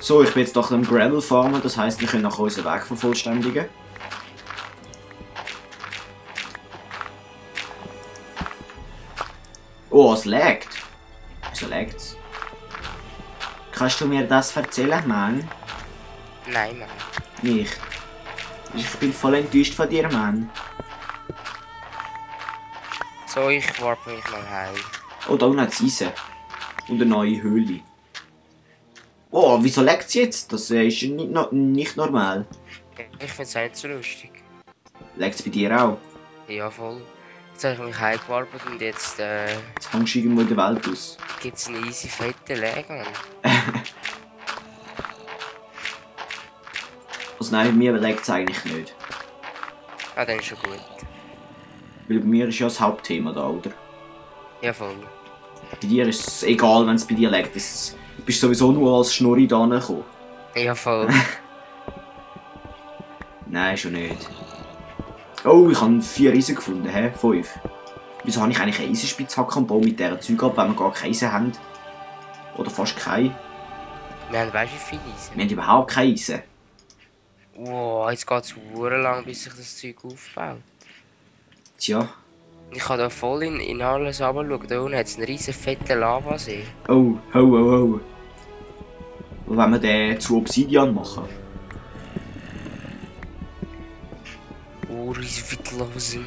So, ich bin jetzt doch am Gravel farmen, das heisst, wir können nachher unseren Weg vervollständigen. Oh, es laggt. Wieso laggt's? Kannst du mir das erzählen, Mann? Nein, Mann. Nicht. Ich bin voll enttäuscht von dir, Mann. So, ich warp mich mal heim. Oh, da unten hat es Eisen. Und eine neue Höhle. Oh, wieso laggt es jetzt? Das ist nicht normal. Ich find's auch nicht so lustig. Laggt es bei dir auch? Ja, voll. Jetzt habe ich mich heimgewartet und jetzt Jetzt hängst du irgendwo in der Welt aus. gibt's einen easy fetten Lag, Mann. Also nein, bei mir laggt es eigentlich nicht. Ah, dann ist schon gut. Weil bei mir ist ja das Hauptthema da, oder? Ja, voll. Bei dir ist es egal, wenn es bei dir laggt. Du bist sowieso nur als Schnurri da gekommen. Ja, voll. Nein, schon nicht. Oh, ich habe 4 Eisen gefunden, hä? 5. Wieso habe ich eigentlich eine Eisenspitzhacke am Bau mit dieser Zeug ab, wenn wir gar keine Eisen haben? Oder fast keine? Wir haben, weißt du, wie viel Eisen? Wir haben überhaupt keine Eisen. Wow, jetzt geht's verdammt lang, bis sich das Zeug aufbaut. Tja. Ich kann da voll in alles runterschauen. Da unten hat es einen riesen fetten Lavasee. Oh, oh, oh, oh. Und wenn wir den zu Obsidian machen? Oh, riesen fetten Lavasee.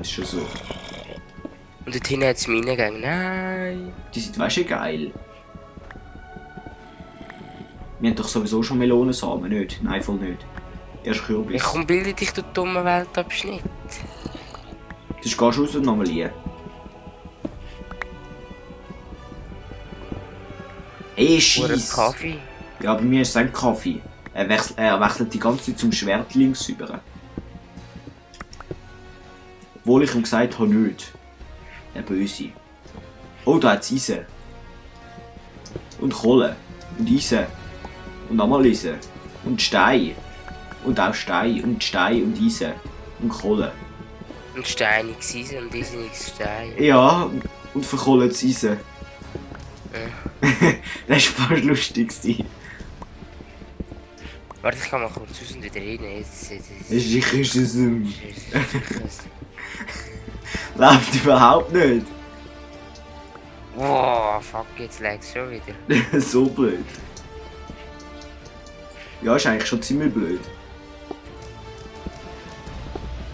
Ist schon so. Und dort hinten hat es Minengänge. Nein. Die sind weißt du geil. Wir haben doch sowieso schon Melonensamen, nicht? Nein, voll nicht. Erst Kürbis. Ich komm, bilde dich, du dummer Weltabschnitt. Das gehst du raus und nochmal rein. Ey, Oder Scheiss. Kaffee. Ja, bei mir ist es ein Kaffee. Er wechselt die ganze Zeit zum Schwert links über. Obwohl ich ihm gesagt habe, nicht. Der Böse. Oh, da hat es Eisen. Und Kohle. Und Eisen. Und nochmal Eisen. Und Stein. Und auch Stein. Und Stein und Eisen. Und Kohle. Und steiniges Eisen und eisiges Stein. Ja, und verkohletes Eisen. Ja. Das war fast lustig. Warte, ich kann mal kurz raus und wieder rein. Jetzt. Ich ist es läuft überhaupt nicht. Wow, fuck, jetzt lag's schon wieder. So blöd. Ja, ist eigentlich schon ziemlich blöd.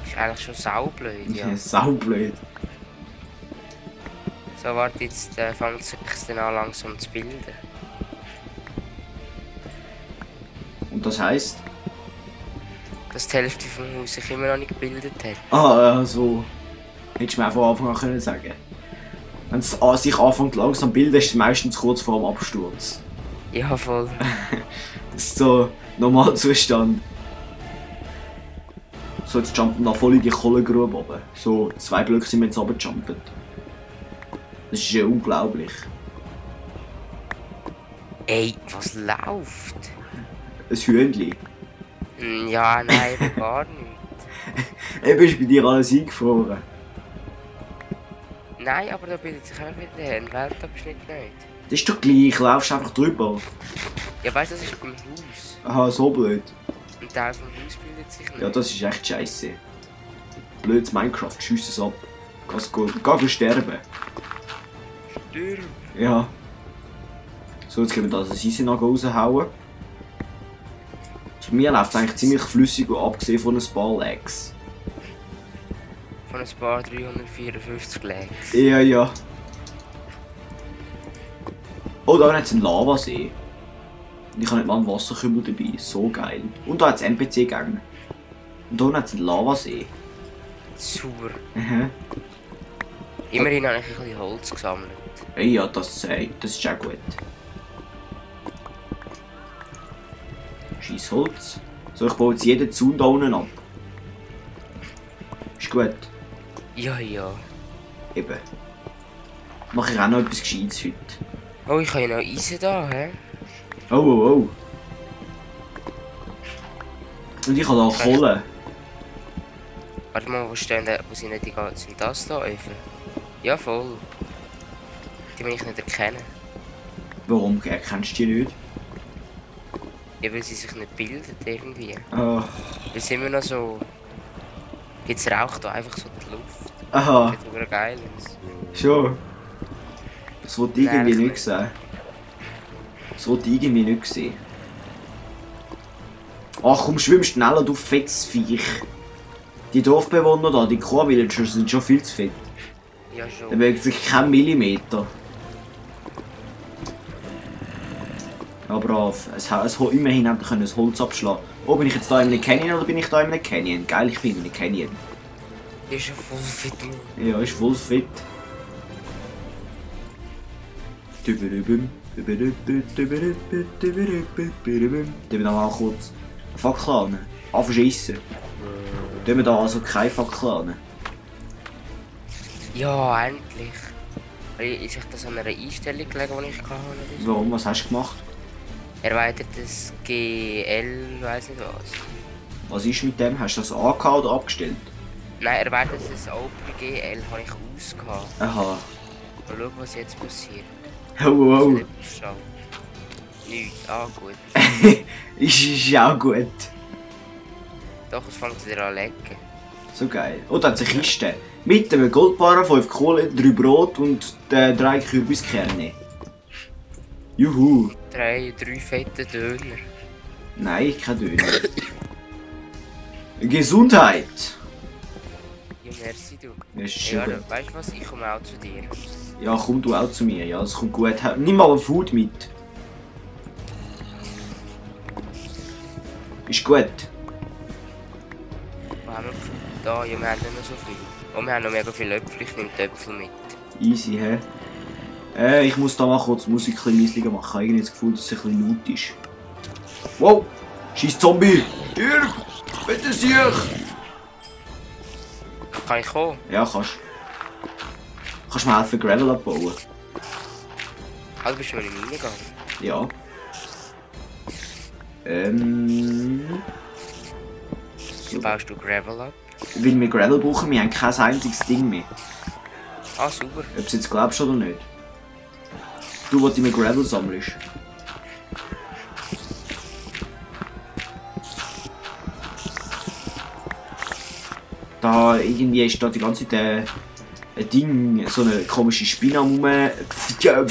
Ist eigentlich schon saublöd, ja. Saublöd. So, warte, jetzt fängt es sich dann an langsam zu bilden. Und das heisst? Dass die Hälfte vom Haus sich immer noch nicht gebildet hat. Ah, ja, so. Hättest du mir auch von Anfang an können sagen. Wenn es sich anfängt langsam zu bilden, ist es meistens kurz vor dem Absturz. Ja, voll. Das ist so Normalzustand. So, jetzt jumpen wir voll in die Kohlegrube oben. So, 2 Blöcke sind wir jetzt runtergejumpt. Das ist ja unglaublich. Ey, was läuft? Ein Hühnchen. Ja, nein, gar nicht. Eben ist bei dir alles eingefroren. Nein, aber da bildet sich auch wieder ein Weltabschnitt nicht. Das ist doch gleich, laufst einfach drüber. Ja, weißt du, das ist beim Haus. Aha, so blöd. Ein Teil vom Haus bildet sich nicht. Ja, das ist echt scheiße. Blödes Minecraft, schiess es ab. Geh sterben. Stirb. Ja. So, jetzt können wir das Eisen raushauen. Bei mir läuft es eigentlich ziemlich flüssig, abgesehen von ein paar Lags. Von ein paar 354 Lags. Ja, ja. Oh, da hat es einen Lavasee. Und ich habe nicht mal einen Wasserkübel dabei. So geil. Und da hat es NPC-Gänge. Und da hat es einen Lavasee. Super. Mhm. Immerhin habe ich ein bisschen Holz gesammelt. Ja, das ist auch gut. Scheiß Holz. So, ich baue jetzt jeden Zaun da unten ab. Ist gut. Ja, ja. Eben. Mache ich auch noch etwas Gescheites heute. Oh, ich habe ja noch Eisen da, hä? Oh, oh, oh. Und ich habe da Kohle. Warte mal, wo stehen da, wo sind die ganzen, sind das da Öfen? Ja, voll. Die will ich nicht erkennen. Warum erkennst du die nicht? Ja, weil sie sich nicht bildet irgendwie. Ah. Wir sind immer noch so... Jetzt raucht da einfach so die Luft. Aha, Sieht aber geil aus. schon. Das wollte ich Nein, irgendwie ich nicht sehen. Das wollte ich irgendwie nicht sehen. Ach komm, schwimm schneller, du fettes Viech. Die Dorfbewohner da, die Core-Villagers sind schon viel zu fett. Ja, schon. Der bewegt sich kein Millimeter. Ja, brav. Immerhin haben wir das Holz abschlagen. Oh, bin ich jetzt da in einem Canyon oder bin ich da in einem Canyon? Geil, ich bin in einem Canyon. Die ist ja voll fit. Ja, ist voll fit. Ich will auch kurz eine Fackel an. Verschissen. Tun wir da also keine Fackel an. Ja, endlich. Ist euch das an einer Einstellung gelegen, die ich hatte? Warum? Was hast du gemacht? Erweitertes GL, weiss nicht was. Was ist mit dem? Hast du das angehört oder abgestellt? Nein, erweitertes OpenGL habe ich ausgehauen. Aha. Mal schauen, was jetzt passiert. Oh, oh. Nichts, gut. ist auch gut. Doch, es fängt wieder an zu lecken. So geil. Oh, da hat es eine Kiste. Mit einem Goldbarren, 5 Kohle, 3 Brot und 3 Kürbiskerne. Juhu. 3 fette Döner. Nein, kein Döner. Gesundheit. Ja, merci du. Ja, ist schon Ja, gut. weißt du was? Ich komme auch zu dir. Ja, komm du auch zu mir. Ja, das kommt gut. Nimm mal ein Food mit. Ist gut. Wo haben wir da? Ja, wir haben nicht mehr so viel. Und wir haben noch mega viele Äpfel. Ich nehme die Äpfel mit. Easy, hä? Ich muss da mal kurz Musik ein bisschen leisiger machen. Ich habe irgendwie das Gefühl, dass es ein bisschen laut ist. Wow! Scheiß Zombie! Dirk! Bitte sich! Kann ich kommen? Ja, kannst. Kannst mir helfen, Gravel abbauen? Also bist du mal in meine gegangen? Ja. Wie baust du Gravel ab? Weil wir Gravel brauchen, wir haben kein einziges Ding mehr. Ah, super. Ob du es jetzt glaubst oder nicht. Du, wo du mir Gravel sammelst. Da irgendwie ist da die ganze Zeit ein Ding, so eine komische Spinne am rum. Ja,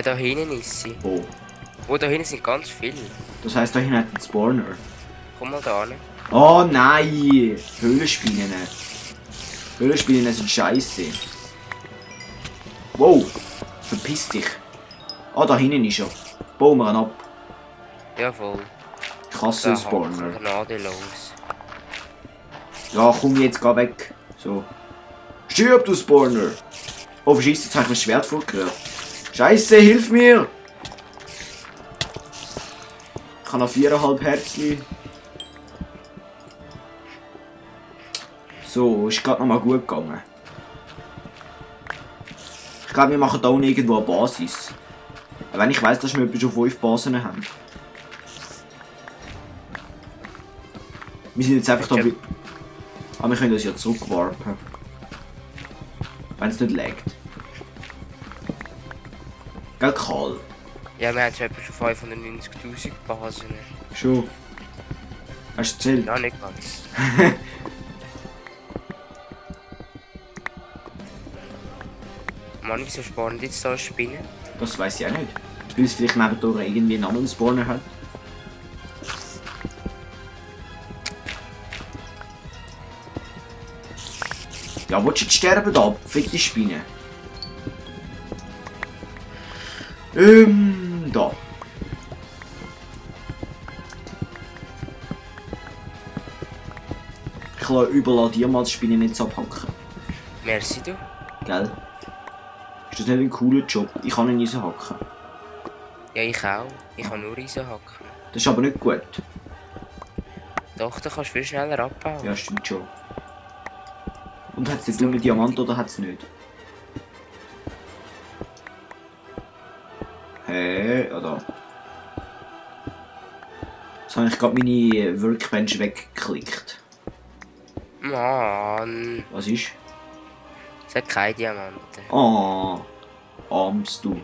da hinten ist sie. Oh. Oh, da hinten sind ganz viele. Das heisst, da hinten hat ein Spawner. Komm mal da hin. Oh nein! Höhlenspinnen. Höhlenspinnen sind scheiße. Wow! Verpiss dich. Ah, da hinten ist er. Bauen wir ihn ab. Ja, voll. Ich hasse den Spawner. Gnadenlos. Ja, komm jetzt, geh weg. So. Stirb, du Spawner! Oh, verschiss, jetzt habe ich mein Schwert vorgehört. Scheiße, hilf mir! Ich habe noch 4,5 Herzchen. So, ist gerade noch mal gut gegangen. Ich glaube, wir machen da unten irgendwo eine Basis. Aber wenn ich weiss, dass wir etwa schon 5 Basen haben. Wir sind jetzt einfach da... Aber wir können das ja zurückwarpen. Wenn es nicht laggt. Gell, Karl? Ja, wir haben schon etwa schon 590.000 Basen. Schon. Hast du erzählt? Ja, nicht ganz. Mann, wieso spawnen jetzt da Spinnen? Das weiß ich auch nicht. Weil es vielleicht nebendurch irgendwie einen anderen Spawner hat. Ja, willst du jetzt sterben da? Fick die Spinne. Da. Ich lasse überall Diamantspinnen nicht abhacken. Merci du. Gell? Ist das nicht ein cooler Job? Ich kann ihn hacken. Ja, ich auch. Ich kann nur Eisen hacken. Das ist aber nicht gut. Doch, du kannst viel schneller abbauen. Ja, stimmt schon. Und hat es den dummen Diamant oder hat es nicht? Hey, oder? Jetzt habe ich gerade meine Workbench weggeklickt. Mann, Was ist? es hat keine Diamanten. Oh, armst du.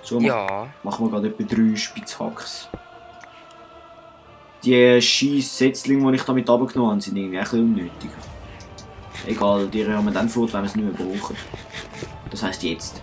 So, Ja. machen wir gerade etwa 3 Spitzhacks. Die scheiß Setzlinge, die ich damit runtergenommen habe, sind irgendwie ein bisschen unnötig. Egal, die rühren wir dann fort, wenn wir es nicht mehr brauchen. Das heisst jetzt.